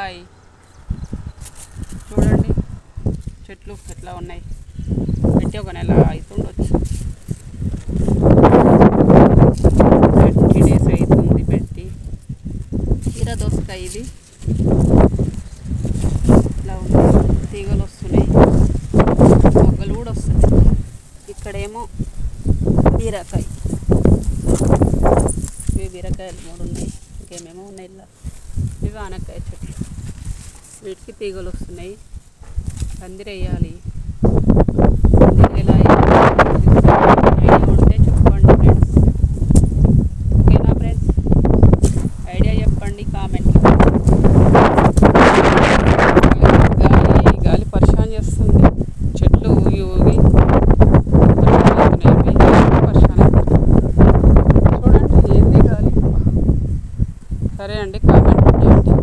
బీరకాయ చూడండి చెట్లు ఎట్లా ఉన్నాయి. పెట్టి ఒక నెల అవుతుండొచ్చు, 20 days అవుతుంది పెట్టి. కీర దోసకాయ ఇది ఇట్లా ఉంది, తీగలు వస్తున్నాయి, మొగ్గలు కూడా వస్తున్నాయి. ఇక్కడేమో బీరకాయ, ఇవి బీరకాయలు 3 ఉన్నాయి, ఇంకేమేమో ఉన్నాయి. ఇలా ఇవి ఆనకాయ చెట్లు, వీటికి తీగలు వస్తున్నాయి. పందిరి వేయాలి. పందిరి ఎలా ఐడియా ఉంటే చెప్పండి ఫ్రెండ్స్. ఓకేనా ఫ్రెండ్స్, ఐడియా చెప్పండి కామెంట్లో. గాలి పరిశాన్ చేస్తుంది, చెట్లు ఊగి ఊగి పరిశాన్ అవుతుంది. చూడండి ఏంది గాలి. సరే అండి, కామెంట్ చేయండి.